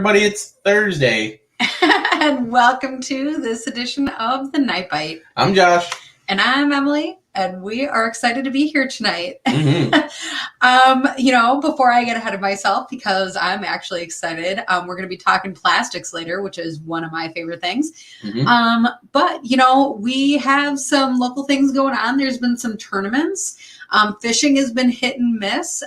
everybody, it's Thursday. And welcome to this edition of The Night Bite. I'm Josh. And I'm Emily, and we are excited to be here tonight. Mm-hmm. Before I get ahead of myself, because I'm actually excited, we're going to be talking plastics later, which is one of my favorite things. Mm-hmm. But we have some local things going on. There's been some tournaments. Fishing has been hit and miss.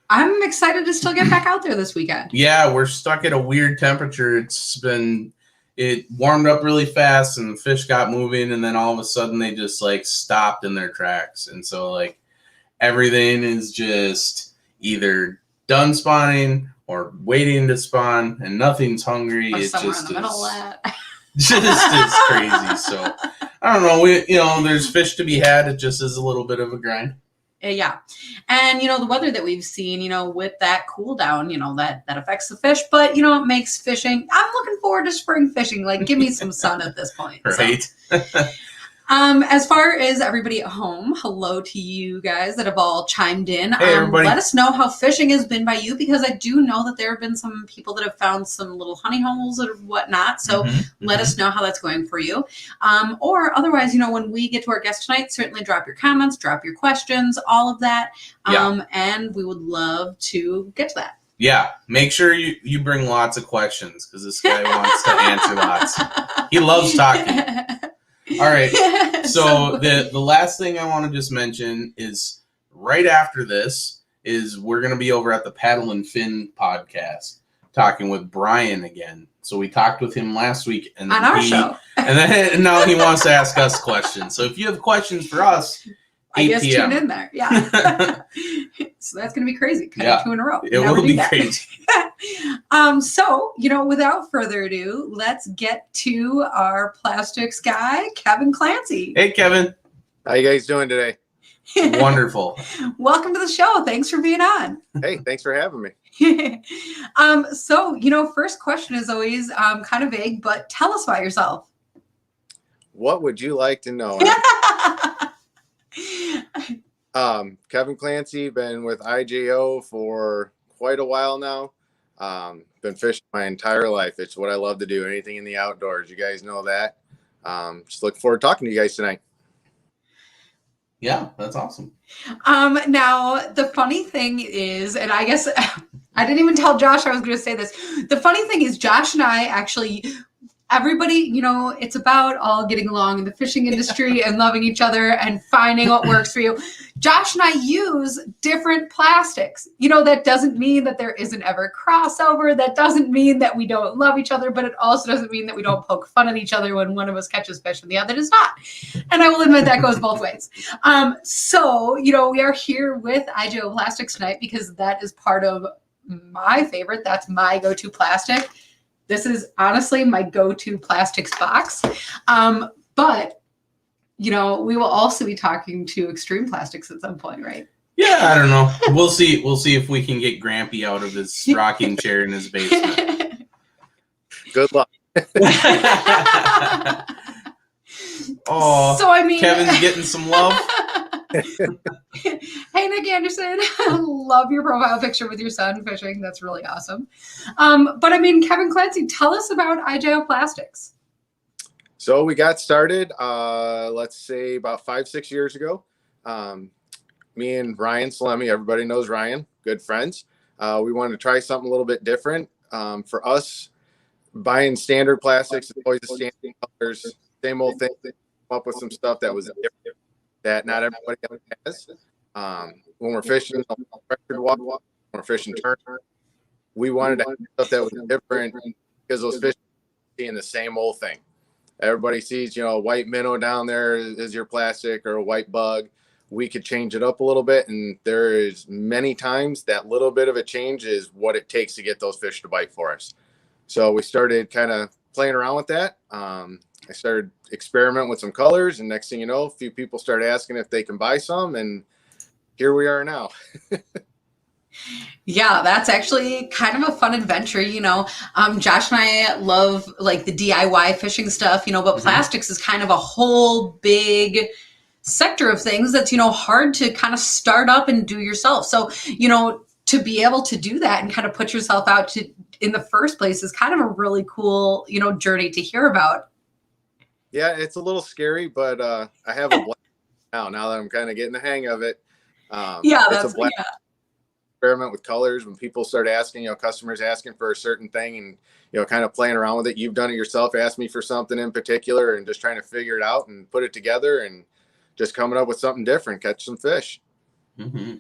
I'm excited to still get back out there this weekend. Yeah, we're stuck at a weird temperature. It warmed up really fast and the fish got moving, and then all of a sudden they just stopped in their tracks. And so everything is just either done spawning or waiting to spawn, and nothing's hungry. Or it somewhere just in the middle is, of that. just is crazy. So I don't know. There's fish to be had. It just is a little bit of a grind. Yeah. And, the weather that we've seen, with that cool down, that affects the fish, but, it makes fishing. I'm looking forward to spring fishing. Give me some sun at this point. Right. So. As far as everybody at home, hello to you guys that have all chimed in. Hey, everybody. Let us know how fishing has been by you, because I do know that there have been some people that have found some little honey holes or whatnot. So let us know how that's going for you. Or otherwise, when we get to our guest tonight, certainly drop your comments, drop your questions, all of that. And we would love to get to that. Yeah, make sure you bring lots of questions, because this guy wants to answer lots. He loves talking. All right, so the last thing I want to just mention is right after this is we're going to be over at the Paddle and Fin podcast talking with Brian again. So we talked with him last week and on our show, and now he wants to ask us questions. So if you have questions for us, I guess tune in there. Yeah. So that's going to be crazy. Kind of 2 in a row. It will be crazy. Without further ado, let's get to our plastics guy, Kevin Clancy. Hey, Kevin. How you guys doing today? Wonderful. Welcome to the show. Thanks for being on. Hey, thanks for having me. First question is always kind of vague, but tell us about yourself. What would you like to know? Kevin Clancy, been with IJO for quite a while now. Been fishing my entire life. It's what I love to do. Anything in the outdoors. You guys know that. Just look forward to talking to you guys tonight. Yeah, that's awesome. Now the funny thing is, and I guess I didn't even tell Josh I was going to say this. The funny thing is, Josh and I actually, everybody, it's about all getting along in the fishing industry and loving each other and finding what works for you. Josh and I use different plastics. That doesn't mean that there isn't ever crossover. That doesn't mean that we don't love each other, but it also doesn't mean that we don't poke fun at each other when one of us catches fish and the other does not. And I will admit that goes both ways. We are here with IJO Plastics tonight because that is part of my favorite. That's my go-to plastic. This is honestly my go-to plastics box. But we will also be talking to Extreme Plastics at some point, right? Yeah, I don't know. We'll see. We'll see if we can get Grampy out of his rocking chair in his basement. Good luck. Oh, so Kevin's getting some love. Hey, Nick Anderson, love your profile picture with your son fishing. That's really awesome. Kevin Clancy, tell us about IJO Plastics. So we got started, let's say about 5-6 years ago. Me and Ryan Salemi, everybody knows Ryan, good friends. We wanted to try something a little bit different. For us, buying standard plastics is always the standard colors, same old thing. Come up with some stuff that was different that not everybody else has. When we're fishing pressured water, when we're fishing turn, we wanted to have stuff that was different because those fish are seeing the same old thing. Everybody sees, a white minnow down there is your plastic, or a white bug. We could change it up a little bit, and there is many times that little bit of a change is what it takes to get those fish to bite for us. So we started kind of playing around with that. I started experimenting with some colors, and next thing you know, a few people started asking if they can buy some, and here we are now. Yeah, that's actually kind of a fun adventure. Josh and I love the DIY fishing stuff, but plastics is kind of a whole big sector of things that's, hard to kind of start up and do yourself. So, to be able to do that and kind of put yourself out to in the first place is kind of a really cool, journey to hear about. Yeah, it's a little scary, but I have a blast now that I'm kind of getting the hang of it. Yeah, it's a that's blast experiment with colors. When people start asking, customers asking for a certain thing and, kind of playing around with it. You've done it yourself, asked me for something in particular and just trying to figure it out and put it together and just coming up with something different, catch some fish. Mm-hmm.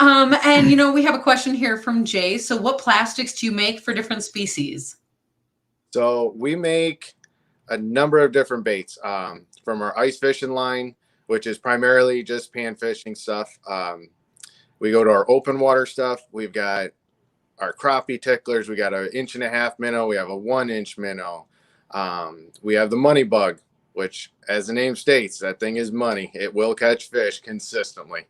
And we have a question here from Jay. So what plastics do you make for different species? So we make a number of different baits from our ice fishing line, which is primarily just pan fishing stuff. We go to our open water stuff. We've got our crappie ticklers. We got an 1.5-inch minnow. We have a 1-inch minnow. We have the money bug, which, as the name states, that thing is money. It will catch fish consistently.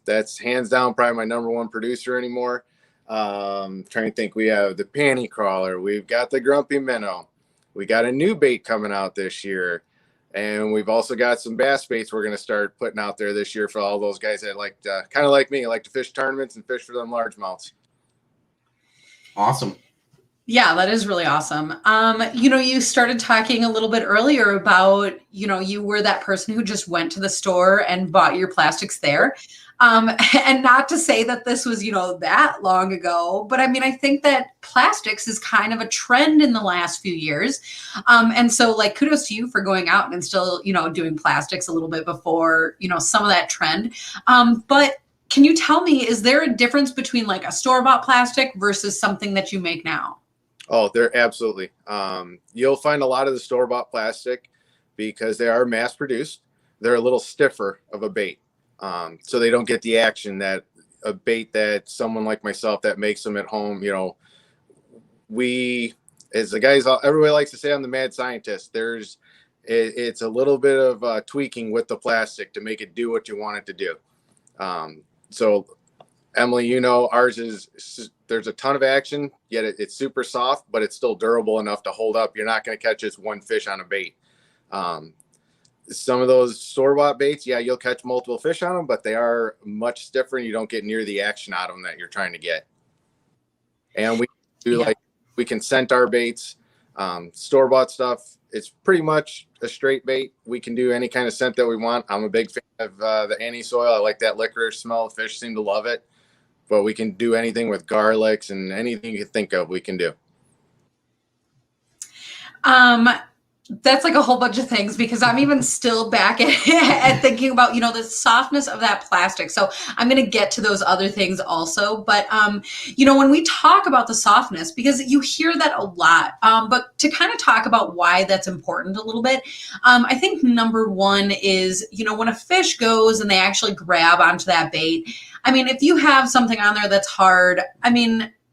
That's hands down probably my number one producer anymore. Trying to think, we have the panty crawler. We've got the grumpy minnow. We got a new bait coming out this year. And we've also got some bass baits we're going to start putting out there this year for all those guys that like to, kind of like me, like to fish tournaments and fish for them largemouths. Awesome. Yeah, that is really awesome. You started talking a little bit earlier about, you were that person who just went to the store and bought your plastics there. And not to say that this was, that long ago, but I think that plastics is kind of a trend in the last few years. And so like, kudos to you for going out and still, doing plastics a little bit before, some of that trend. But can you tell me, is there a difference between like a store-bought plastic versus something that you make now? Oh, they're absolutely. You'll find a lot of the store-bought plastic because they are mass-produced. They're a little stiffer of a bait. So they don't get the action that a bait that someone like myself that makes them at home, we, as the guys, everybody likes to say I'm the mad scientist. It's a little bit of tweaking with the plastic to make it do what you want it to do. So Emily, ours there's a ton of action, yet it's super soft, but it's still durable enough to hold up. You're not going to catch just one fish on a bait. Some of those store-bought baits, yeah, you'll catch multiple fish on them, but they are much stiffer and you don't get near the action out of them that you're trying to get. And we do we can scent our baits. Store-bought stuff, it's pretty much a straight bait. We can do any kind of scent that we want. I'm a big fan of the anise oil. I like that licorice smell. Fish seem to love it. But we can do anything with garlics and anything you can think of, we can do. That's like a whole bunch of things because I'm even still back at thinking about, the softness of that plastic. So I'm going to get to those other things also. But, when we talk about the softness, because you hear that a lot, but to kind of talk about why that's important a little bit, I think number one is, when a fish goes and they actually grab onto that bait, if you have something on there that's hard,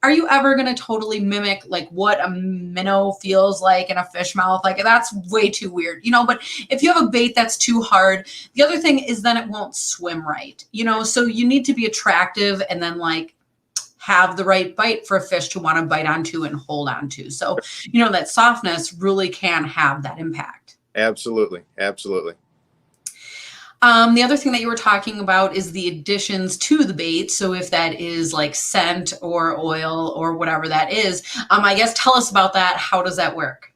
are you ever going to totally mimic like what a minnow feels like in a fish mouth? Like that's way too weird, but if you have a bait that's too hard, the other thing is then it won't swim right, so you need to be attractive and then like have the right bite for a fish to want to bite onto and hold onto. So, that softness really can have that impact. Absolutely. Absolutely. The other thing that you were talking about is the additions to the bait. So if that is like scent or oil or whatever that is, I guess tell us about that. How does that work?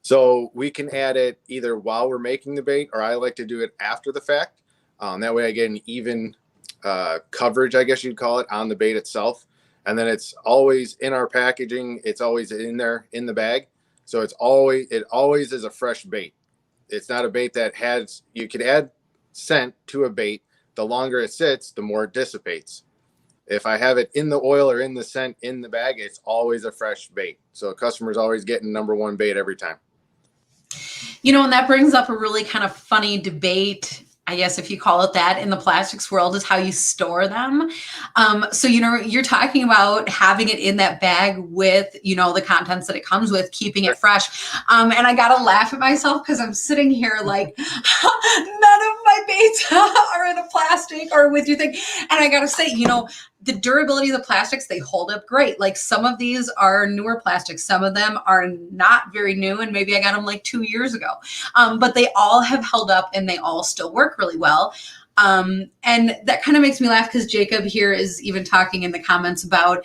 So we can add it either while we're making the bait, or I like to do it after the fact. That way I get an even coverage, I guess you'd call it, on the bait itself. And then it's always in our packaging. It's always in there in the bag. So it always is a fresh bait. It's not a bait that you could add scent to a bait. The longer it sits, the more it dissipates. If I have it in the oil or in the scent in the bag, it's always a fresh bait. So a customer's always getting number one bait every time. And that brings up a really kind of funny debate, I guess, if you call it that, in the plastics world, is how you store them. So, you're talking about having it in that bag with, the contents that it comes with, keeping it fresh. And I got to laugh at myself because I'm sitting here like, none of my baits are in a plastic or with your thing. And I got to say, the durability of the plastics, they hold up great. Like some of these are newer plastics. Some of them are not very new. And maybe I got them like 2 years ago. But they all have held up and they all still work really well. And that kind of makes me laugh because Jacob here is even talking in the comments about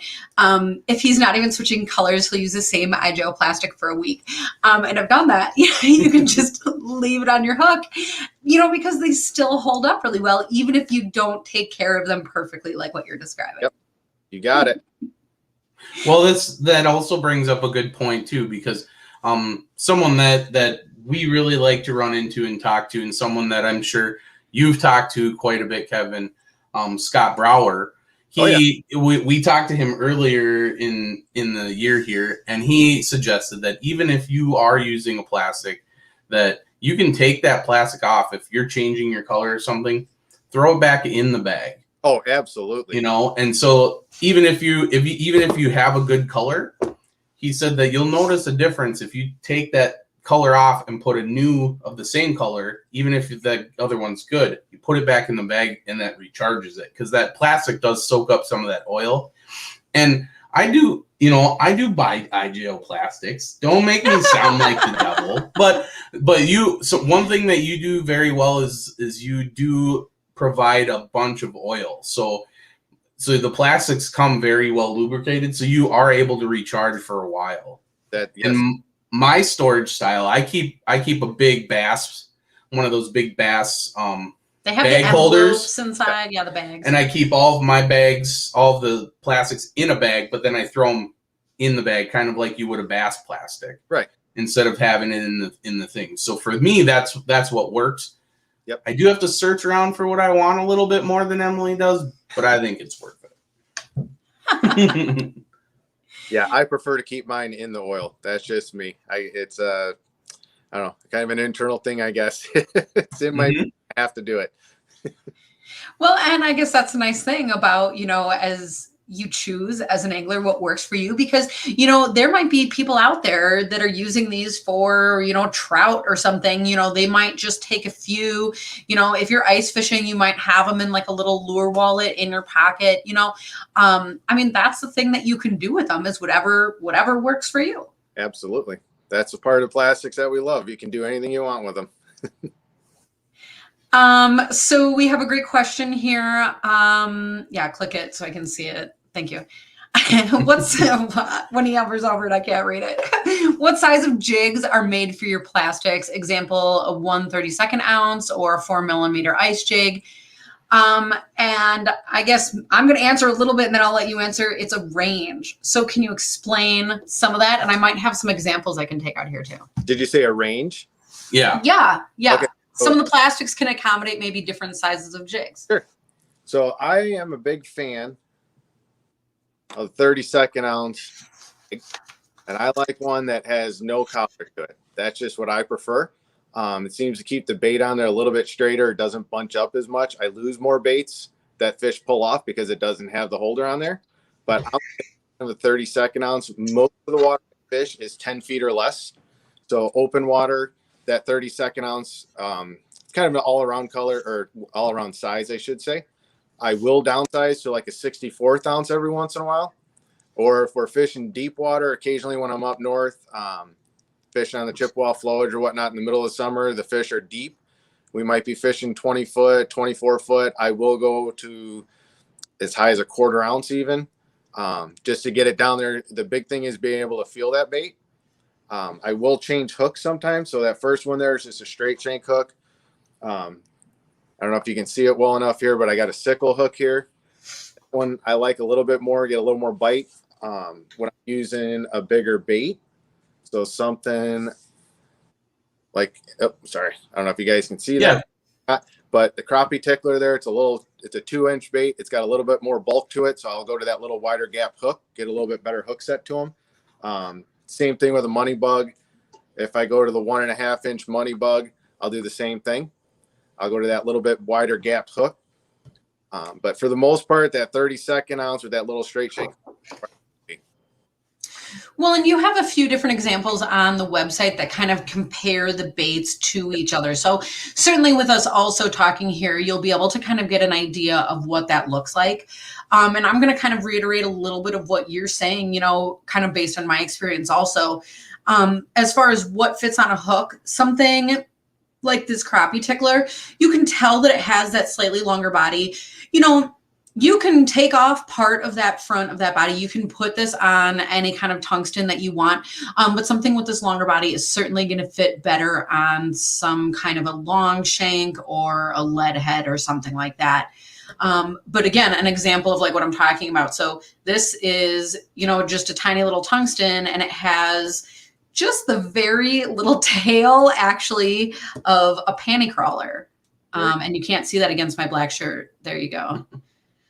if he's not even switching colors, he'll use the same IJO plastic for a week. And I've done that. You can just leave it on your hook, because they still hold up really well, even if you don't take care of them perfectly like what you're describing. Yep. You got it. Well, that also brings up a good point too, because someone that we really like to run into and talk to, and someone that I'm sure you've talked to quite a bit, Kevin, Scott Brower. We talked to him earlier in the year here, and he suggested that even if you are using a plastic, that you can take that plastic off if you're changing your color or something, throw it back in the bag. Oh, absolutely. And so even if you have a good color, he said that you'll notice a difference if you take that color off and put a new of the same color, even if the other one's good, you put it back in the bag and that recharges it, because that plastic does soak up some of that oil. And I do buy IJO Plastics. Don't make me sound like the devil, but so one thing that you do very well is you do provide a bunch of oil. So the plastics come very well lubricated, so you are able to recharge for a while. Yes. And my storage style, I keep a big Bass, one of those big Bass they have bag the holders inside, the bags. and I keep all of my bags, all of the plastics in a bag, but then I throw them in the bag, kind of like you would a Bass plastic, right? Instead of having it in the thing. So for me, that's what works. Yep. I do have to search around for what I want a little bit more than Emily does, but I think it's worth it. Yeah, I prefer to keep mine in the oil. That's just me. It's I don't know, kind of an internal thing, I guess. It's in my I have to do it. Well, and I guess that's a nice thing about, as you choose as an angler what works for you, because there might be people out there that are using these for trout or something. They might just take a few. If you're ice fishing, you might have them in like a little lure wallet in your pocket. That's the thing that you can do with them, is whatever works for you. Absolutely. That's a part of plastics that we love. You can do anything you want with them. So we have a great question here. Click it so I can see it. Thank you. When he hovers over it, I can't read it. What size of jigs are made for your plastics? Example, a 1/32 ounce or a 4mm ice jig. And I guess I'm going to answer a little bit and then I'll let you answer. It's a range. So can you explain some of that? And I might have some examples I can take out here too. Did you say a range? Yeah. Yeah. Okay. Some of the plastics can accommodate maybe different sizes of jigs. Sure. So I am a big fan of 32 ounce, and I like one that has no collar to it. That's just what I prefer. It seems to keep the bait on there a little bit straighter. It doesn't bunch up as much. I lose more baits that fish pull off because it doesn't have the holder on there. But I'm the 32 ounce. Most of the water fish is 10 feet or less. So open water, that 32 ounce, kind of an all-around color, or all-around size, I should say. I will downsize to like a 64th ounce every once in a while. Or if we're fishing deep water, occasionally when I'm up north, fishing on the Chippewa flowage or whatnot in the middle of summer, the fish are deep. We might be fishing 20 foot, 24 foot. I will go to as high as a 1/4 ounce even, just to get it down there. The big thing is being able to feel that bait. I will change hooks sometimes. So that first one there is just a straight shank hook. I don't know if you can see it well enough here, but I got a sickle hook here. That one I like a little bit more, get a little more bite when I'm using a bigger bait. So something like, I don't know if you guys can see that. But the crappie tickler there, it's a 2-inch bait. It's got a little bit more bulk to it. So I'll go to that little wider gap hook, get a little bit better hook set to them. Same thing with a money bug. If I go to the 1.5-inch money bug, I'll do the same thing. I'll go to that little bit wider gapped hook. But for the most part, that 32 ounce with that little straight shank. Well, and you have a few different examples on the website that kind of compare the baits to each other. So certainly with us also talking here, you'll be able to kind of get an idea of what that looks like. And I'm going to kind of reiterate a little bit of what you're saying, kind of based on my experience also. As far as what fits on a hook, something like this crappie tickler, you can tell that it has that slightly longer body. You know, you can take off part of that front of that body. You can put this on any kind of tungsten that you want. But something with this longer body is certainly going to fit better on some kind of a long shank or a lead head or something like that. But again, an example of like what I'm talking about. So this is, you know, just a tiny little tungsten, and it has just the very little tail actually of a panty crawler. And you can't see that against my black shirt. There you go.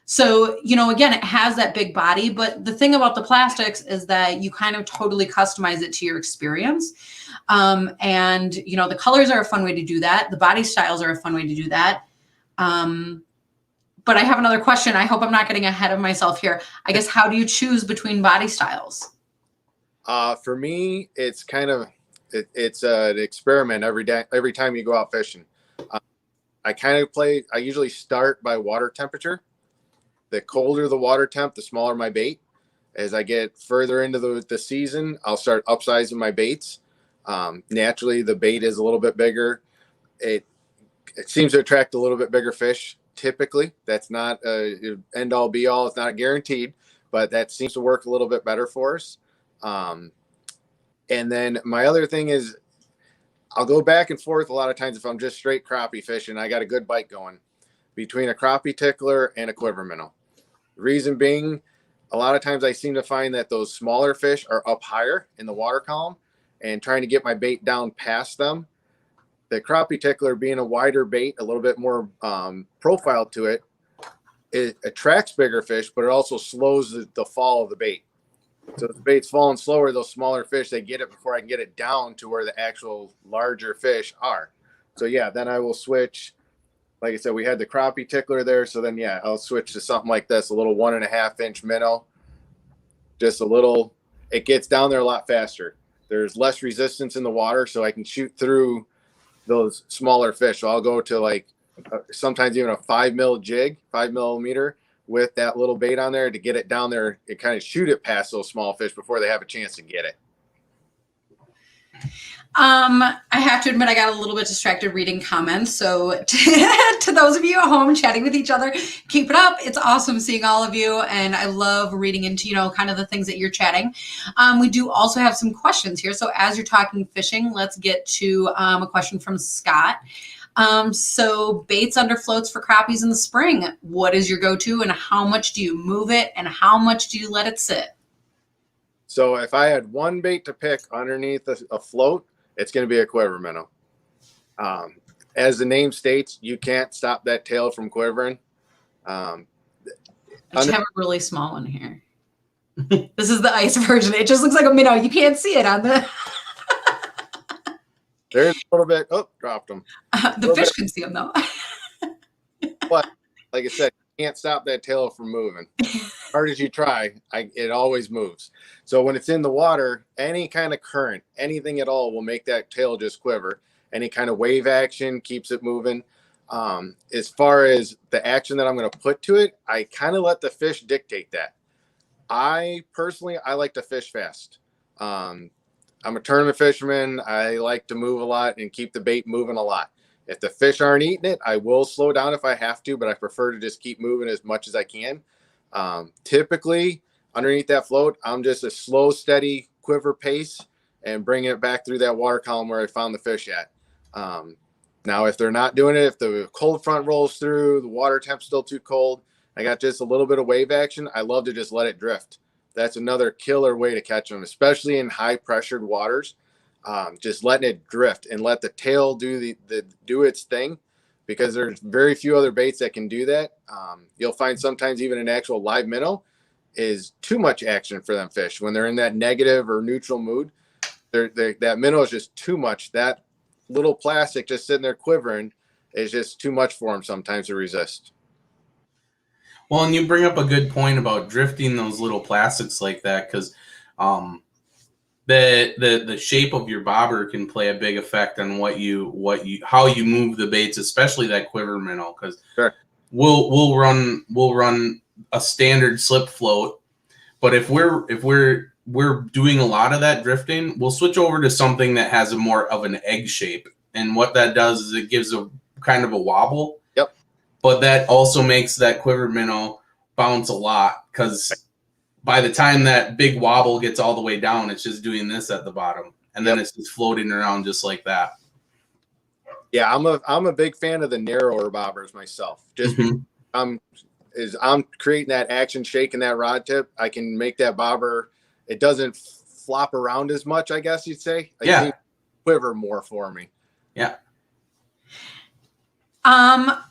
So, you know, again, it has that big body, but the thing about the plastics is that you kind of totally customize it to your experience. And, you know, the colors are a fun way to do that. The body styles are a fun way to do that. But I have another question. I hope I'm not getting ahead of myself here. I guess, how do you choose between body styles? For me, it's kind of, it's an experiment every time you go out fishing. I usually start by water temperature. The colder the water temp, the smaller my bait. As I get further into the season, I'll start upsizing my baits. Naturally, the bait is a little bit bigger. It seems to attract a little bit bigger fish. Typically, that's not a end all be all. It's not guaranteed, but that seems to work a little bit better for us. And then my other thing is, I'll go back and forth a lot of times if I'm just straight crappie fishing. I got a good bite going between a crappie tickler and a quiver minnow. The reason being, a lot of times I seem to find that those smaller fish are up higher in the water column, and trying to get my bait down past them. The crappie tickler, being a wider bait, a little bit more profile to it, it attracts bigger fish, but it also slows the fall of the bait. So if the bait's falling slower, those smaller fish, they get it before I can get it down to where the actual larger fish are. So yeah, then I will switch. Like I said, we had the crappie tickler there. So then, yeah, I'll switch to something like this, a little 1.5 inch minnow. Just a little, it gets down there a lot faster. There's less resistance in the water, so I can shoot through those smaller fish. So I'll go to like sometimes even a 5 millimeter with that little bait on there to get it down there and kind of shoot it past those small fish before they have a chance to get it. I have to admit, I got a little bit distracted reading comments. So to those of you at home chatting with each other, keep it up. It's awesome seeing all of you. And I love reading into, you know, kind of the things that you're chatting. We do also have some questions here. So as you're talking fishing, let's get to a question from Scott. So baits under floats for crappies in the spring. What is your go-to, and how much do you move it, and how much do you let it sit? So if I had one bait to pick underneath a float, it's going to be a quiver minnow. As the name states, you can't stop that tail from quivering. I just have a really small one here. This is the ice version. It just looks like a minnow. You can't see it on the... There's a little bit. Oh, dropped them. The fish can see them, though. But like I said, you can't stop that tail from moving. As hard as you try, it always moves. So when it's in the water, any kind of current, anything at all will make that tail just quiver. Any kind of wave action keeps it moving. As far as the action that I'm going to put to it, I kind of let the fish dictate that. I personally like to fish fast. I'm a tournament fisherman. I like to move a lot and keep the bait moving a lot. If the fish aren't eating it, I will slow down if I have to, but I prefer to just keep moving as much as I can. Typically, underneath that float, I'm just a slow, steady quiver pace and bringing it back through that water column where I found the fish at. Now, if they're not doing it, if the cold front rolls through, the water temp's still too cold, I got just a little bit of wave action, I love to just let it drift. That's another killer way to catch them, especially in high pressured waters. Just letting it drift and let the tail do do its thing, because there's very few other baits that can do that. You'll find sometimes even an actual live minnow is too much action for them fish when they're in that negative or neutral mood. That minnow is just too much. That little plastic just sitting there quivering is just too much for them sometimes to resist. Well, and you bring up a good point about drifting those little plastics like that, because the shape of your bobber can play a big effect on how you move the baits, especially that quiver minnow. Because sure. we'll run a standard slip float, but if we're doing a lot of that drifting, we'll switch over to something that has a more of an egg shape, and what that does is it gives a kind of a wobble. Yep. But that also makes that quiver minnow bounce a lot, because by the time that big wobble gets all the way down, it's just doing this at the bottom, and then it's just floating around just like that. Yeah, I'm a big fan of the narrower bobbers myself. Just because I'm creating that action, shaking that rod tip, I can make that bobber. It doesn't flop around as much, I guess you'd say. I think quiver more for me. Yeah.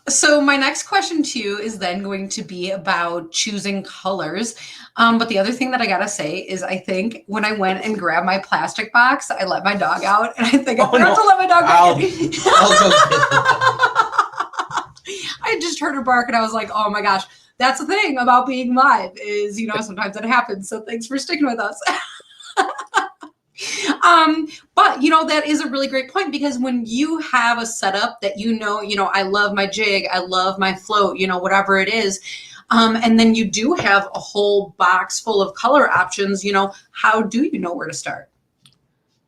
So my next question to you is then going to be about choosing colors. But the other thing that I gotta say is I think when I went and grabbed my plastic box, I let my dog out, and I think I'm gonna have to let my dog back in. I just heard her bark, and I was like, oh my gosh, that's the thing about being live is, sometimes it happens. So thanks for sticking with us. But that is a really great point, because when you have a setup that I love my jig, I love my float, whatever it is, and then you do have a whole box full of color options, how do you know where to start?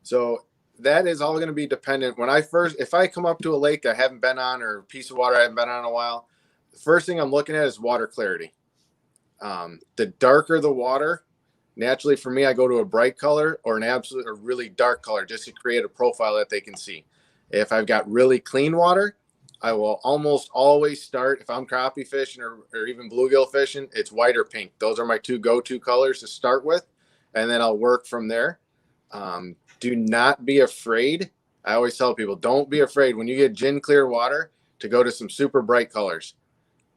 So that is all going to be dependent. If I come up to a lake I haven't been on, or a piece of water I haven't been on in a while, the first thing I'm looking at is water clarity. The darker the water, naturally for me, I go to a bright color or a really dark color just to create a profile that they can see. If I've got really clean water, I will almost always start, if I'm crappie fishing or even bluegill fishing, it's white or pink. Those are my two go-to colors to start with, and then I'll work from there. Do not be afraid. I always tell people, don't be afraid when you get gin clear water to go to some super bright colors,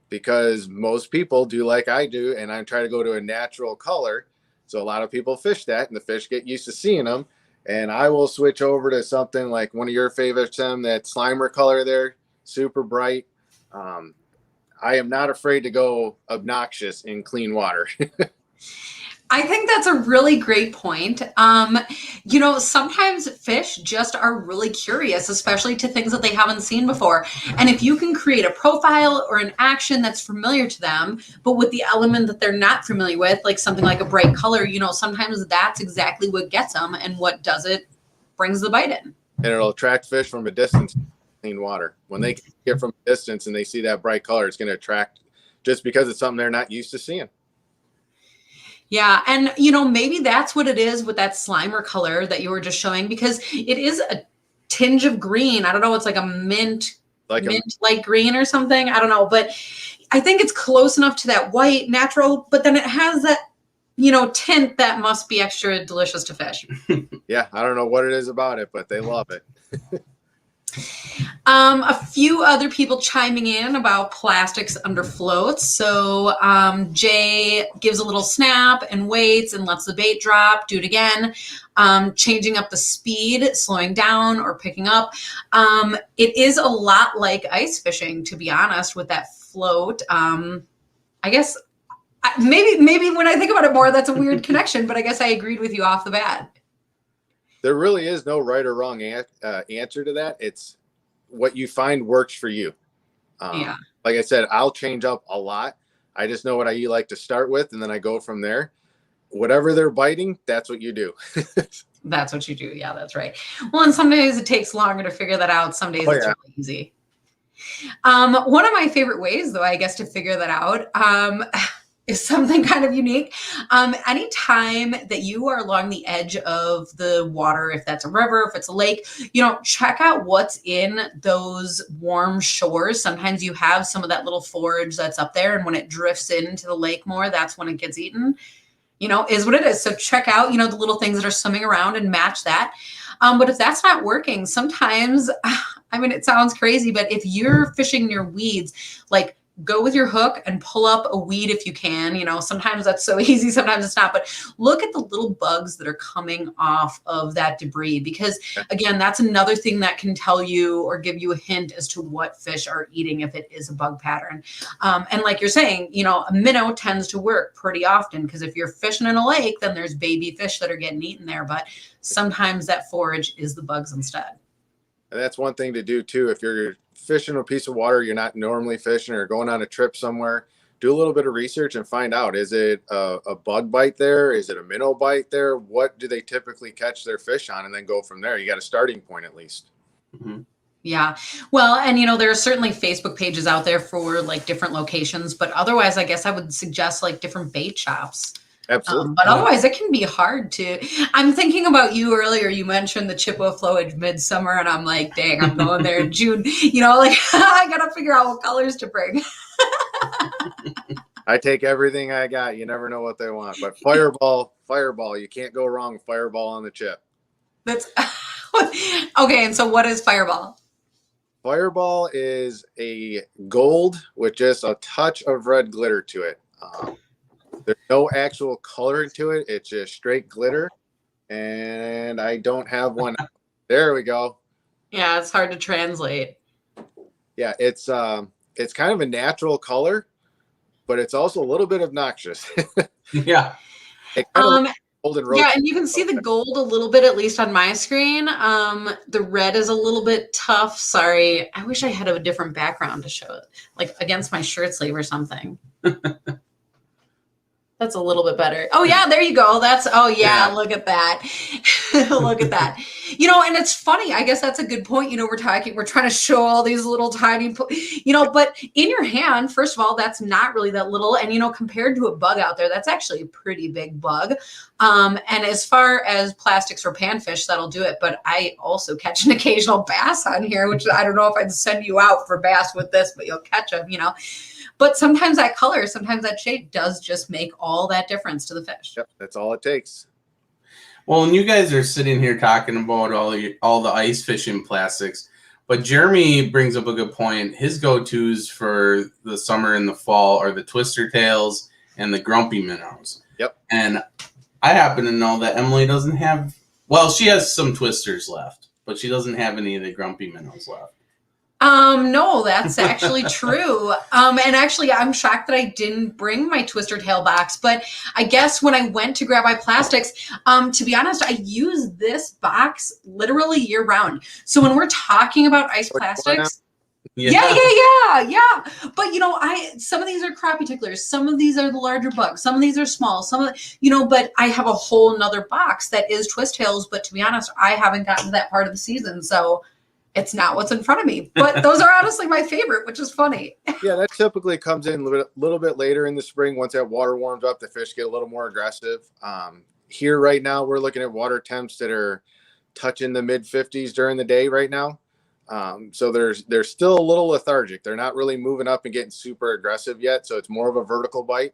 because most people do like I do, and I try to go to a natural color. So a lot of people fish that, and the fish get used to seeing them. And I will switch over to something like one of your favorites, Tim, that Slimer color there, super bright. I am not afraid to go obnoxious in clean water. I think that's a really great point. Sometimes fish just are really curious, especially to things that they haven't seen before. And if you can create a profile or an action that's familiar to them, but with the element that they're not familiar with, like something like a bright color, sometimes that's exactly what gets them, and what does it brings the bite in. And it'll attract fish from a distance, clean water. When they get from a distance and they see that bright color, it's going to attract, just because it's something they're not used to seeing. Yeah. And, maybe that's what it is with that Slimer color that you were just showing, because it is a tinge of green. I don't know. It's like a mint light green or something. I don't know. But I think it's close enough to that white natural, but then it has that, tint that must be extra delicious to fish. Yeah. I don't know what it is about it, but they love it. A few other people chiming in about plastics under floats. So Jay gives a little snap and waits and lets the bait drop. Do it again. Changing up the speed, slowing down or picking up. It is a lot like ice fishing, to be honest, with that float. I guess maybe when I think about it more, that's a weird connection, but I guess I agreed with you off the bat. There really is no right or wrong answer to that. It's what you find works for you. Yeah. Like I said, I'll change up a lot. I just know what I like to start with, and then I go from there. Whatever they're biting, that's what you do. That's what you do. Yeah, that's right. Well, and some days it takes longer to figure that out. Some days it's really easy. One of my favorite ways, though, I guess, to figure that out is something kind of unique. Anytime that you are along the edge of the water, if that's a river, if it's a lake, check out what's in those warm shores. Sometimes you have some of that little forage that's up there, and when it drifts into the lake more, that's when it gets eaten, is what it is. So check out, the little things that are swimming around and match that. But if that's not working, sometimes, it sounds crazy, but if you're fishing near weeds, like, go with your hook and pull up a weed if you can. Sometimes that's so easy, sometimes it's not. But look at the little bugs that are coming off of that debris, because, again, that's another thing that can tell you or give you a hint as to what fish are eating if it is a bug pattern. And like you're saying, a minnow tends to work pretty often, because if you're fishing in a lake, then there's baby fish that are getting eaten there. But sometimes that forage is the bugs instead. And that's one thing to do too. If you're fishing a piece of water you're not normally fishing, or going on a trip somewhere, do a little bit of research and find out, is it a bug bite there? Is it a minnow bite there? What do they typically catch their fish on? And then go from there. You got a starting point at least. Mm-hmm. Yeah. Well, and there are certainly Facebook pages out there for like different locations, but otherwise, I guess I would suggest like different bait shops. Absolutely. But otherwise, it can be hard to. I'm thinking about you earlier. You mentioned the Chippewa flowage midsummer, and I'm like, dang, I'm going there in June. Like I gotta figure out what colors to bring. I take everything I got. You never know what they want. But fireball, you can't go wrong with fireball on the chip. That's okay. And so, what is Fireball? Fireball is a gold with just a touch of red glitter to it. There's no actual color to it. It's just straight glitter. And I don't have one. There we go. Yeah, it's hard to translate. Yeah, it's kind of a natural color, but it's also a little bit obnoxious. Yeah. It kind of golden rose. Yeah, and you can see the gold a little bit, at least on my screen. The red is a little bit tough. Sorry. I wish I had a different background to show it, like against my shirt sleeve or something. That's a little bit better. Oh yeah, there you go. Yeah. Look at that. Look at that. And it's funny. I guess that's a good point. We're trying to show all these little tiny, but in your hand, first of all, that's not really that little. And, compared to a bug out there, that's actually a pretty big bug. And as far as plastics for panfish, that'll do it. But I also catch an occasional bass on here, which I don't know if I'd send you out for bass with this, but you'll catch them, But sometimes that color, sometimes that shape does just make all that difference to the fish. Yep, that's all it takes. Well, and you guys are sitting here talking about all the ice fishing plastics, but Jeremy brings up a good point. His go-tos for the summer and the fall are the twister tails and the grumpy minnows. Yep. And I happen to know that Emily doesn't have, well, she has some twisters left, but she doesn't have any of the grumpy minnows left. No, that's actually true. And actually, I'm shocked that I didn't bring my twister tail box. But I guess when I went to grab my plastics, to be honest, I use this box literally year round. So when we're talking about ice plastics, yeah. But some of these are crappie ticklers, some of these are the larger bugs, some of these are small, but I have a whole nother box that is twist tails. But to be honest, I haven't gotten to that part of the season, so it's not what's in front of me, but those are honestly my favorite, which is funny. Yeah, that typically comes in a little bit later in the spring. Once that water warms up, the fish get a little more aggressive. Here right now, we're looking at water temps that are touching the mid 50s during the day right now. So they're still a little lethargic. They're not really moving up and getting super aggressive yet. So it's more of a vertical bite.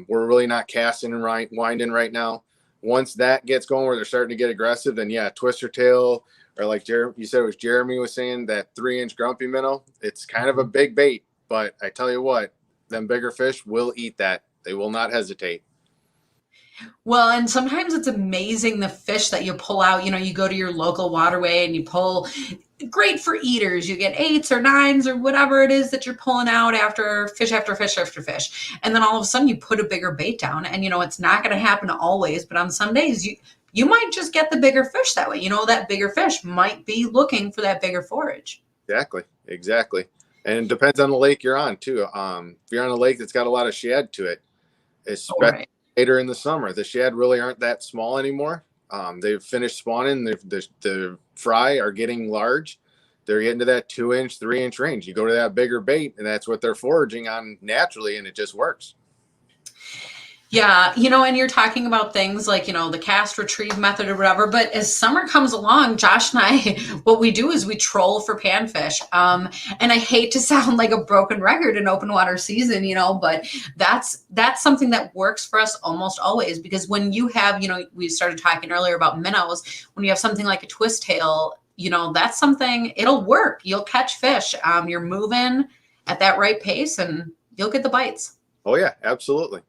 We're really not casting and winding right now. Once that gets going where they're starting to get aggressive, then yeah, twister tail, or like you said, it was Jeremy was saying, that 3-inch grumpy minnow. It's kind of a big bait, but I tell you what, them bigger fish will eat that. They will not hesitate. Well, and sometimes it's amazing the fish that you pull out. You go to your local waterway and you pull, great for eaters. You get 8s or 9s or whatever it is that you're pulling out after fish after fish after fish. And then all of a sudden you put a bigger bait down, and it's not going to happen always, but on some days you might just get the bigger fish that way. That bigger fish might be looking for that bigger forage. Exactly. And it depends on the lake you're on too. If you're on a lake that's got a lot of shad to it, especially later in the summer, the shad really aren't that small anymore. They've finished spawning. The fry are getting large. They're getting to that 2-inch, 3-inch range. You go to that bigger bait, and that's what they're foraging on naturally, and it just works. Yeah, and you're talking about things like, the cast retrieve method or whatever, but as summer comes along, Josh and I, what we do is we troll for panfish. And I hate to sound like a broken record in open water season, but that's something that works for us almost always, because when you have, we started talking earlier about minnows, when you have something like a twist tail, that's something, it'll work. You'll catch fish. You're moving at that right pace and you'll get the bites. Oh yeah, absolutely.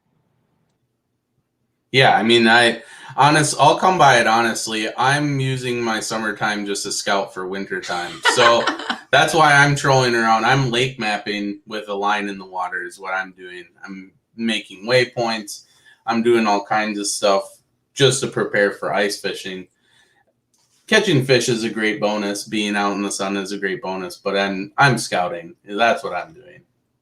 Yeah, I mean, I'll come by it honestly. I'm using my summertime just to scout for wintertime. So that's why I'm trolling around. I'm lake mapping with a line in the water is what I'm doing. I'm making waypoints. I'm doing all kinds of stuff just to prepare for ice fishing. Catching fish is a great bonus. Being out in the sun is a great bonus, but I'm scouting. That's what I'm doing.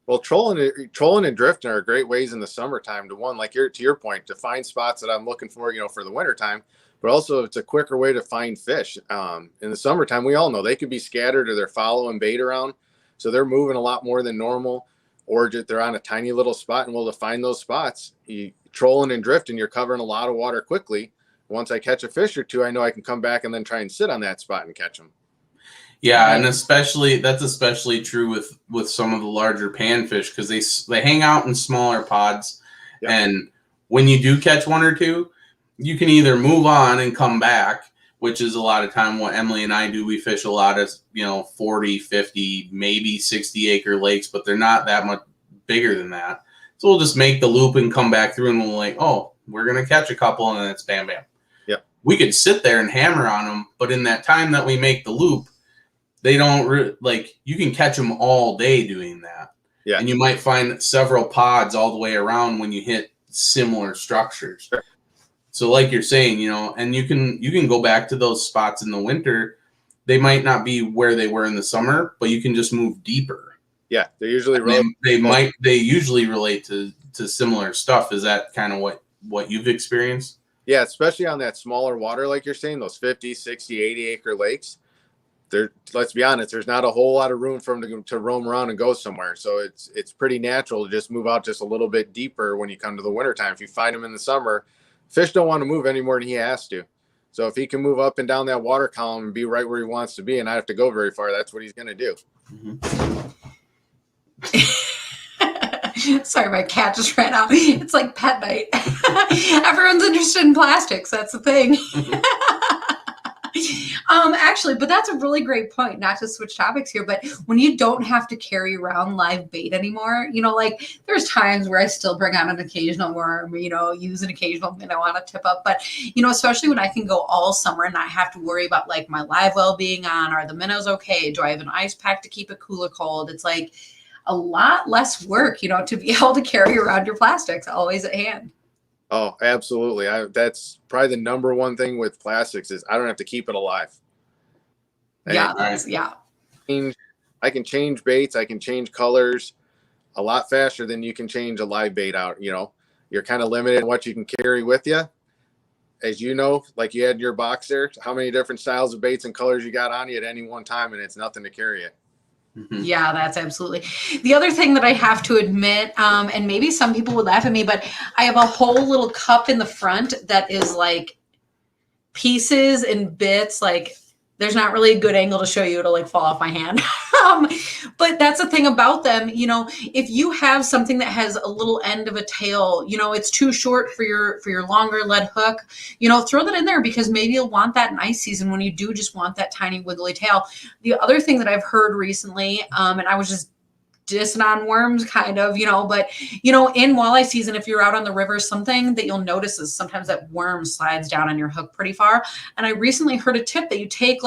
Well, trolling and drifting are great ways in the summertime to to your point, to find spots that I'm looking for, for the wintertime, but also it's a quicker way to find fish. In the summertime, we all know they could be scattered or they're following bait around. So they're moving a lot more than normal, or just they're on a tiny little spot. And to find those spots, you trolling and drifting, you're covering a lot of water quickly. Once I catch a fish or two, I know I can come back and then try and sit on that spot and catch them. Yeah, and that's especially true with some of the larger panfish, because they hang out in smaller pods, yep. And when you do catch one or two, you can either move on and come back, which is a lot of time what Emily and I do. We fish a lot of 40, 50, maybe 60 acre lakes, but they're not that much bigger than that. So we'll just make the loop and come back through, and we're gonna catch a couple, and then it's bam bam. Yep. We could sit there and hammer on them, but in that time that we make the loop, they don't you can catch them all day doing that. Yeah. And you might find several pods all the way around when you hit similar structures. Sure. So like you're saying, and you can go back to those spots in the winter. They might not be where they were in the summer, but you can just move deeper. Yeah. They usually they usually relate to similar stuff. Is that kind of what you've experienced? Yeah, especially on that smaller water, like you're saying, those 50, 60, 80 acre lakes. Let's be honest, there's not a whole lot of room for them to roam around and go somewhere. So it's pretty natural to just move out just a little bit deeper when you come to the wintertime. If you find him in the summer, fish don't want to move any more than he has to. So if he can move up and down that water column and be right where he wants to be and not have to go very far, that's what he's going to do. Mm-hmm. Sorry, my cat just ran out. It's like pet night. Everyone's interested in plastics. That's the thing. Actually, but that's a really great point, not to switch topics here, but when you don't have to carry around live bait anymore, there's times where I still bring on an occasional worm, use an occasional minnow on a tip up, but, especially when I can go all summer and not have to worry about my live well being on, are the minnows okay? Do I have an ice pack to keep it cooler cold? It's a lot less work, to be able to carry around your plastics always at hand. Oh, absolutely. That's probably the number one thing with plastics is I don't have to keep it alive. Yeah, I can change baits. I can change colors a lot faster than you can change a live bait out. You're kind of limited in what you can carry with you. As you know, like you had in your box there, how many different styles of baits and colors you got on you at any one time, and it's nothing to carry it. Mm-hmm. Yeah, that's absolutely. The other thing that I have to admit, and maybe some people would laugh at me, but I have a whole little cup in the front that is pieces and bits. There's not really a good angle to show you. It'll fall off my hand. But that's the thing about them. If you have something that has a little end of a tail, it's too short for your longer lead hook, throw that in there, because maybe you'll want that in ice season when you do just want that tiny wiggly tail. The other thing that I've heard recently, and I was just dissing on worms kind of, but in walleye season, if you're out on the river, something that you'll notice is sometimes that worm slides down on your hook pretty far. And I recently heard a tip that you take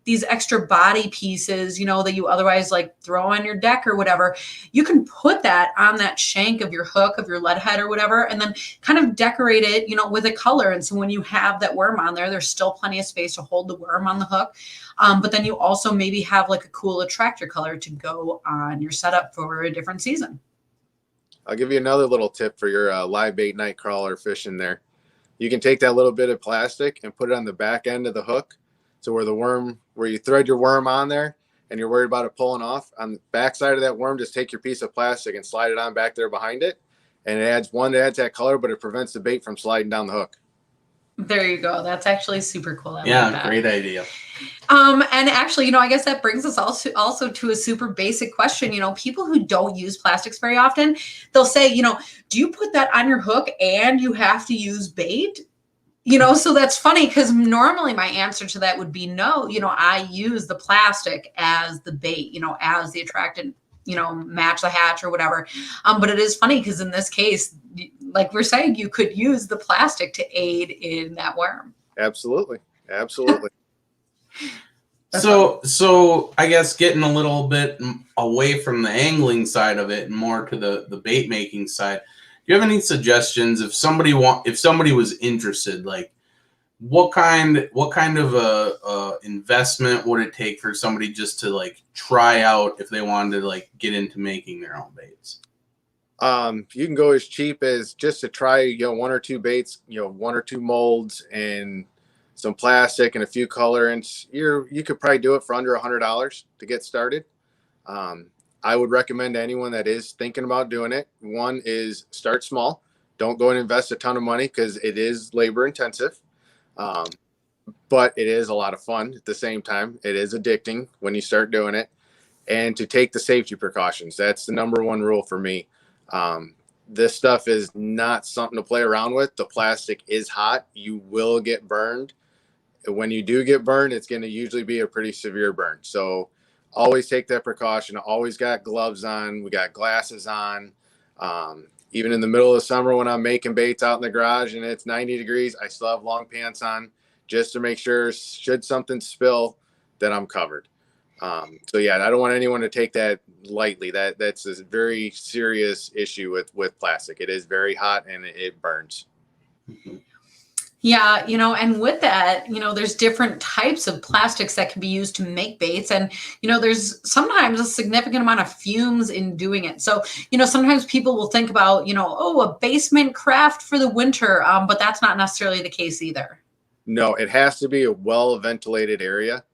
these extra body pieces, that you otherwise throw on your deck or whatever, you can put that on that shank of your hook, of your lead head or whatever, and then kind of decorate it, with a color. And so when you have that worm on there, there's still plenty of space to hold the worm on the hook. But then you also maybe have a cool attractor color to go on your setup for a different season. I'll give you another little tip for your live bait night crawler fishing there. You can take that little bit of plastic and put it on the back end of the hook. So where you thread your worm on there and you're worried about it pulling off, on the back side of that worm, just take your piece of plastic and slide it on back there behind it. And it adds that color, but it prevents the bait from sliding down the hook. There you go. That's actually super cool. I like that. Great idea. And actually, I guess that brings us also to a super basic question. People who don't use plastics very often, they'll say, do you put that on your hook and you have to use bait? So that's funny, because normally my answer to that would be no. I use the plastic as the bait, as the attractant, match the hatch or whatever. But it is funny because in this case, like we're saying, you could use the plastic to aid in that worm. Absolutely. So I guess getting a little bit away from the angling side of it and more to the bait making side, do you have any suggestions if somebody was interested, what kind of a investment would it take for somebody just to like try out if they wanted to like get into making their own baits? You can go as cheap as just to try, one or two baits, one or two molds and some plastic and a few colorants. You could probably do it for under $100 to get started. I would recommend to anyone that is thinking about doing it. One is start small. Don't go and invest a ton of money because it is labor intensive. But it is a lot of fun at the same time. It is addicting when you start doing it. And to take the safety precautions. That's the number one rule for me. This stuff is not something to play around with. The plastic is hot. You will get burned. When you do get burned, it's going to usually be a pretty severe burn. So always take that precaution. Always got gloves on. We got glasses on. Even in the middle of summer when I'm making baits out in the garage and it's 90 degrees, I still have long pants on just to make sure should something spill that I'm covered. So yeah, I don't want anyone to take that lightly. That's a very serious issue with plastic. It is very hot and it burns. Yeah, and with that, there's different types of plastics that can be used to make baits. And, there's sometimes a significant amount of fumes in doing it. So, sometimes people will think about, a basement craft for the winter, but that's not necessarily the case either. No, it has to be a well-ventilated area.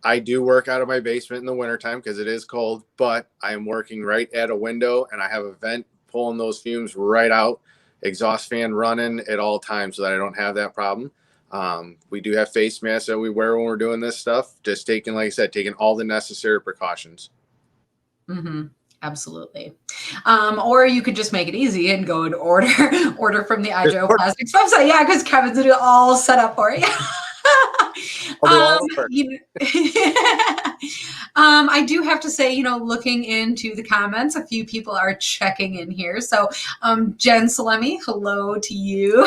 I do work out of my basement in the wintertime because it is cold, but I am working right at a window and I have a vent pulling those fumes right out. Exhaust fan running at all times so that I don't have that problem. We do have face masks that we wear when we're doing this stuff. Just taking, like I said, taking all the necessary precautions. Mm-hmm. Absolutely. Or you could just make it easy and go and order from the IJO Plastics website. Yeah, because Kevin's it all set up for you. I do have to say, looking into the comments, a few people are checking in here. So, Jen Salemi, hello to you.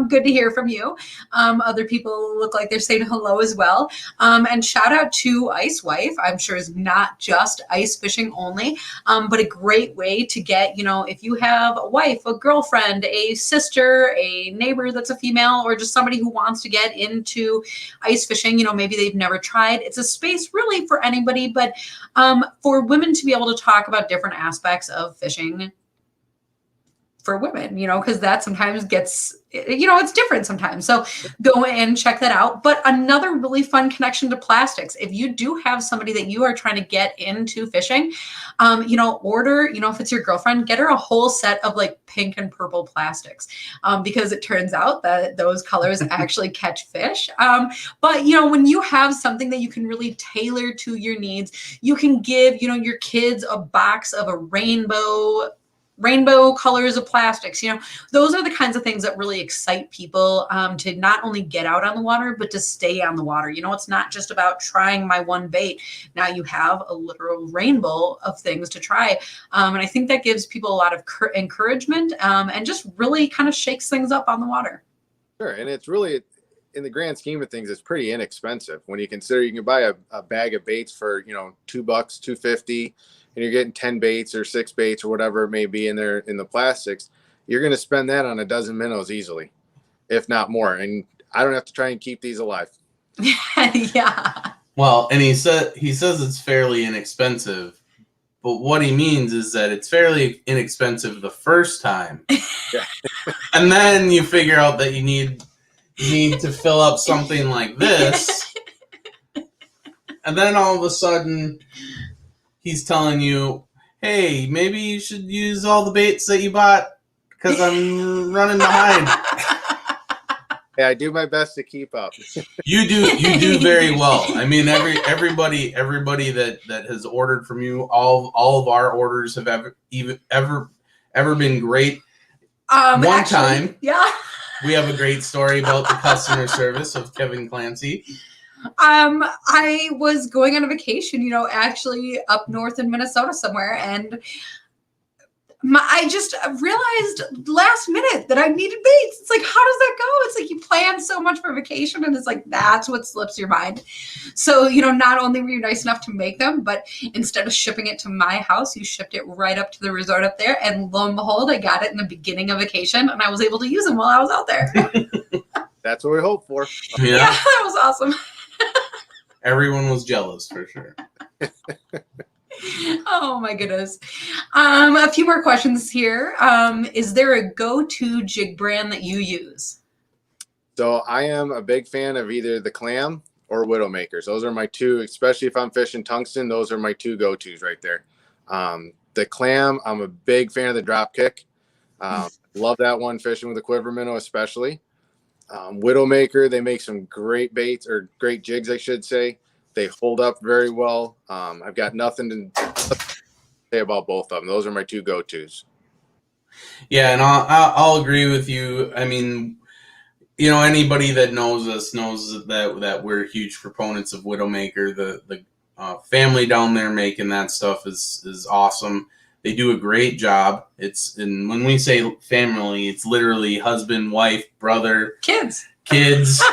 Good to hear from you. Other people look like they're saying hello as well. And shout out to Ice Wife. I'm sure is not just ice fishing only, but a great way to get, if you have a wife, a girlfriend, a sister, a neighbor that's a female, or just somebody who wants to get into ice fishing, maybe they've never tried. It's a space really for anybody, but for women to be able to talk about different aspects of fishing for women, because that sometimes gets, it's different sometimes. So go and check that out. But another really fun connection to plastics, if you do have somebody that you are trying to get into fishing, order, if it's your girlfriend, get her a whole set of like pink and purple plastics, because it turns out that those colors actually catch fish. But, when you have something that you can really tailor to your needs, you can give, your kids a box of a rainbow colors of plastics. Those are the kinds of things that really excite people to not only get out on the water, but to stay on the water. It's not just about trying my one bait. Now you have a literal rainbow of things to try. And I think that gives people a lot of encouragement and just really kind of shakes things up on the water. Sure. And it's really, in the grand scheme of things, it's pretty inexpensive when you consider you can buy a bag of baits for, $2, $2.50. And you're getting 10 baits or 6 baits or whatever it may be in there in the plastics, you're going to spend that on a dozen minnows easily, if not more. And I don't have to try and keep these alive. Yeah. Well, and he says it's fairly inexpensive, but what he means is that it's fairly inexpensive the first time. Yeah. And then you figure out that you need to fill up something like this. And then all of a sudden he's telling you, hey, maybe you should use all the baits that you bought because I'm running behind. Yeah, I do my best to keep up. You do very well. I mean, everybody that has ordered from you, all of our orders have ever been great. Time, yeah, we have a great story about the customer service of Kevin Clancy. I was going on a vacation, actually up north in Minnesota somewhere, and I just realized last minute that I needed baits. It's like, how does that go? It's like you plan so much for vacation, and it's like that's what slips your mind. So, not only were you nice enough to make them, but instead of shipping it to my house, you shipped it right up to the resort up there. And lo and behold, I got it in the beginning of vacation, and I was able to use them while I was out there. That's what we hope for. Yeah, Yeah. that was awesome. Everyone was jealous for sure. Oh my goodness. A few more questions here. Is there a go-to jig brand that you use? So I am a big fan of either the Clam or Widowmakers. Those are my two, especially if I'm fishing tungsten. Those are my two go-tos right there. The Clam, I'm a big fan of the drop kick. Love that one fishing with a quiver minnow, especially. Widowmaker, they make some great baits, or great jigs, I should say. They hold up very well. I've got nothing to say about both of them. Those are my two go-tos. Yeah, and I'll agree with you. I mean, you know, anybody that knows us knows that we're huge proponents of Widowmaker. The family down there making that stuff is awesome. They do a great job. And when we say family, it's literally husband, wife, brother, Kids.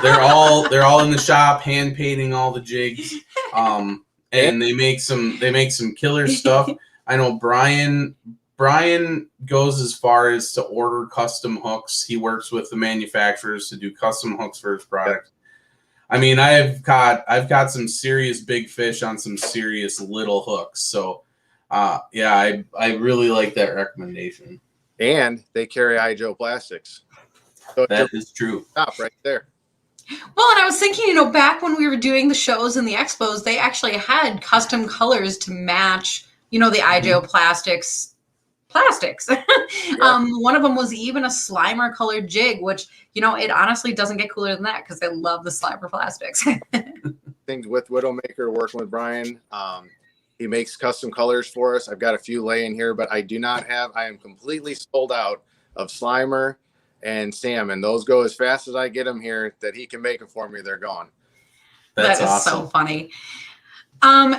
They're all in the shop hand painting all the jigs. And they make some killer stuff. I know Brian goes as far as to order custom hooks. He works with the manufacturers to do custom hooks for his product. I mean, I've got some serious big fish on some serious little hooks. So, yeah, I really like that recommendation. And they carry IJO Plastics. So that is true. Stop right there. Well, and I was thinking, you know, back when we were doing the shows and the expos, they actually had custom colors to match, you know, the IJO plastics. Yeah. One of them was even a Slimer colored jig, which, you know, it honestly doesn't get cooler than that because I love the Slimer plastics. Things with Widowmaker, working with Brian. He makes custom colors for us. I've got a few laying here, but I am completely sold out of Slimer and salmon. Those go as fast as I get them here that he can make them for me. They're gone. That's that is awesome. So funny.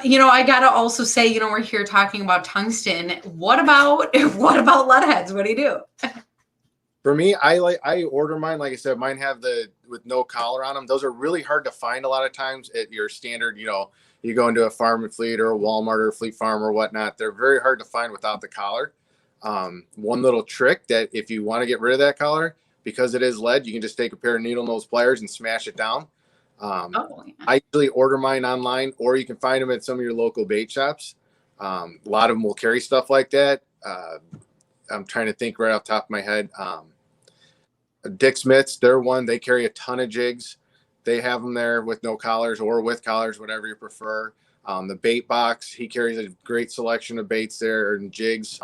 You know, I gotta also say, you know, we're here talking about tungsten. What about lead heads? What do you do? For me, I order mine. Like I said, mine have with no collar on them. Those are really hard to find a lot of times at your standard, you know, you go into a Farm and Fleet or a Walmart or a Fleet Farm or whatnot. They're very hard to find without the collar. One little trick that if you want to get rid of that collar, because it is lead, you can just take a pair of needle nose pliers and smash it down. Yeah. I usually order mine online, or you can find them at some of your local bait shops. A lot of them will carry stuff like that. I'm trying to think right off the top of my head. Dick Smith's, they're one. They carry a ton of jigs. They have them there with no collars or with collars, whatever you prefer. The bait box, he carries a great selection of baits there and jigs.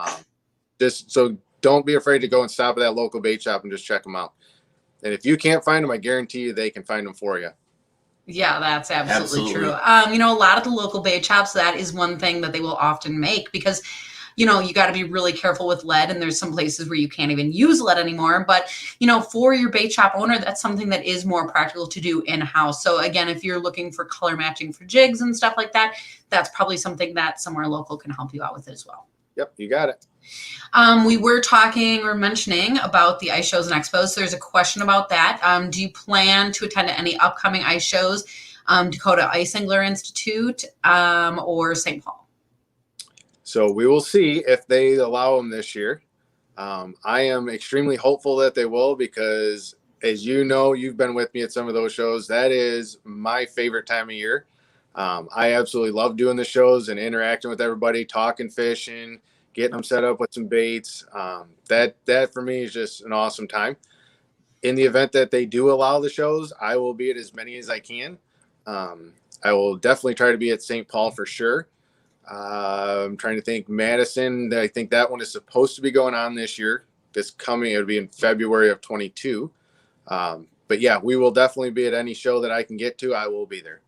Just so don't be afraid to go and stop at that local bait shop and just check them out. And if you can't find them, I guarantee you they can find them for you. Yeah, that's absolutely true. Absolutely. You know, a lot of the local bait shops, that is one thing that they will often make because, you know, you got to be really careful with lead, and there's some places where you can't even use lead anymore. But, you know, for your bait shop owner, that's something that is more practical to do in-house. So again, if you're looking for color matching for jigs and stuff like that, that's probably something that somewhere local can help you out with as well. Yep, you got it. We were mentioning about the ice shows and expos. So there's a question about that. Do you plan to attend any upcoming ice shows, Dakota Ice Angler Institute, or St. Paul? So we will see if they allow them this year. I am extremely hopeful that they will because, as you know, you've been with me at some of those shows. That is my favorite time of year. I absolutely love doing the shows and interacting with everybody, talking fishing, getting them set up with some baits. That for me is just an awesome time. In the event that they do allow the shows, I will be at as many as I can. I will definitely try to be at St. Paul for sure. I'm trying to think Madison. I think that one is supposed to be going on this year. It would be in February of 22. But yeah, we will definitely be at any show that I can get to. I will be there.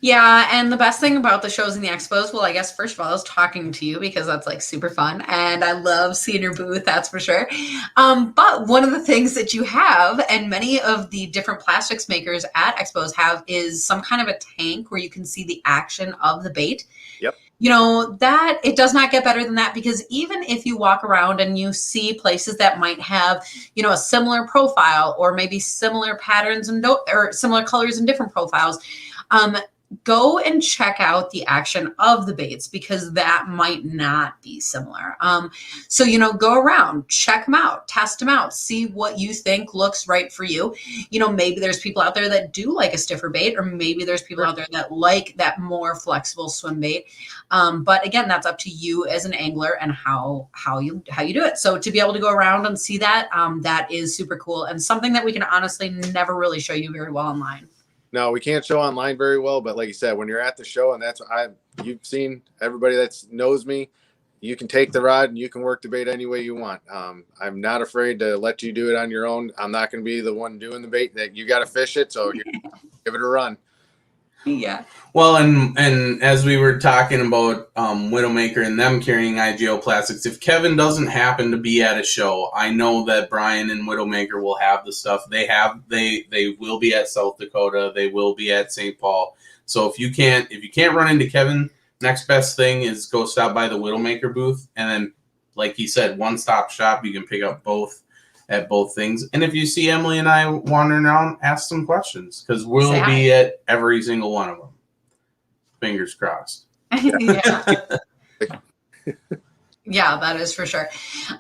Yeah, and the best thing about the shows and the expos, well, I guess first of all, is talking to you because that's like super fun, and I love seeing your booth, that's for sure. But one of the things that you have, and many of the different plastics makers at expos have, is some kind of a tank where you can see the action of the bait. Yep. You know, that it does not get better than that, because even if you walk around and you see places that might have, you know, a similar profile or maybe similar patterns and or similar colors and different profiles, go and check out the action of the baits, because that might not be similar. So, go around, check them out, test them out, see what you think looks right for you. Maybe there's people out there that do like a stiffer bait, or maybe there's people out there that like that more flexible swim bait. But again, that's up to you as an angler and how you do it. So to be able to go around and see that, that is super cool, and something that we can honestly never really show you very well online. No, we can't show online very well, but like you said, when you're at the show, and that's what you've seen, everybody that knows me, you can take the rod and you can work the bait any way you want. I'm not afraid to let you do it on your own. I'm not going to be the one doing the bait. That you got to fish it, so you give it a run. Yeah. Well, and as we were talking about Widowmaker and them carrying IJO Plastics, if Kevin doesn't happen to be at a show, I know that Brian and Widowmaker will have the stuff. They will be at South Dakota. They will be at St. Paul. So if you can't run into Kevin, next best thing is go stop by the Widowmaker booth, and then, like he said, one-stop shop. You can pick up both at both things. And if you see Emily and I wandering around, ask some questions, because we'll be at every single one of them. Fingers crossed. Yeah, that is for sure.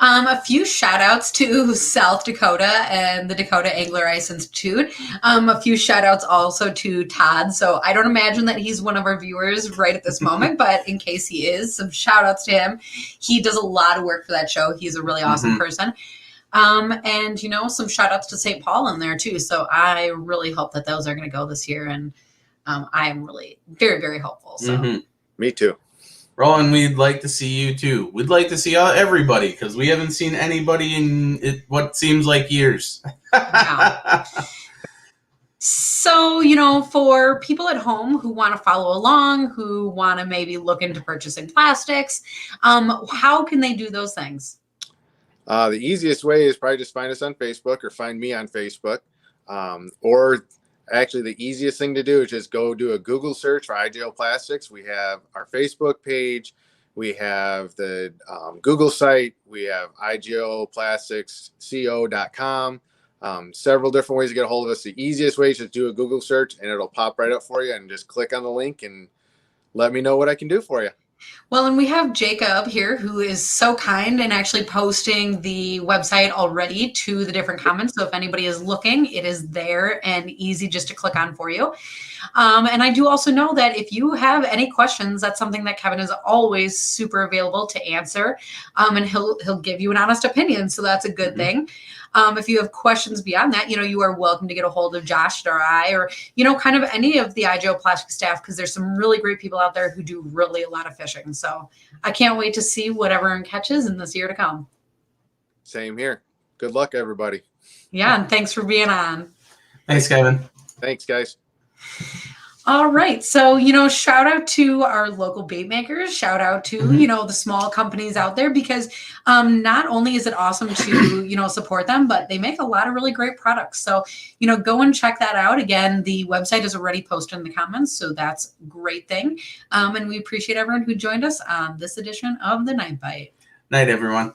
A few shout outs to South Dakota and the Dakota Angler Ice Institute. A few shout outs also to Todd. So I don't imagine that he's one of our viewers right at this moment, but in case he is, some shout outs to him. He does a lot of work for that show. He's a really awesome person. And some shout outs to St. Paul in there too. So I really hope that those are going to go this year. And I am really very, very hopeful. So Me too. Roland, we'd like to see you too. We'd like to see everybody, because we haven't seen anybody in what seems like years. Yeah. So, for people at home who want to follow along, who want to maybe look into purchasing plastics, how can they do those things? The easiest way is probably just find us on Facebook or find me on Facebook. Or actually, the easiest thing to do is just go do a Google search for IJO Plastics. We have our Facebook page. We have the Google site. We have IJOPlasticsCO.com. Several different ways to get a hold of us. The easiest way is just do a Google search, and it'll pop right up for you, and just click on the link and let me know what I can do for you. Well, and we have Jacob here, who is so kind and actually posting the website already to the different comments. So if anybody is looking, it is there and easy just to click on for you. And I do also know that if you have any questions, that's something that Kevin is always super available to answer. And he'll give you an honest opinion. So that's a good thing. If you have questions beyond that, you are welcome to get a hold of Josh or I, or, kind of any of the IJO Plastic staff, because there's some really great people out there who do really a lot of fishing. So I can't wait to see what everyone catches in this year to come. Same here. Good luck, everybody. Yeah. And thanks for being on. Thanks, Kevin. Thanks, guys. All right. So, shout out to our local bait makers, shout out to, the small companies out there, because not only is it awesome to, support them, but they make a lot of really great products. So, go and check that out. Again, the website is already posted in the comments, so that's a great thing. And we appreciate everyone who joined us on this edition of the Night Bite. Night, everyone.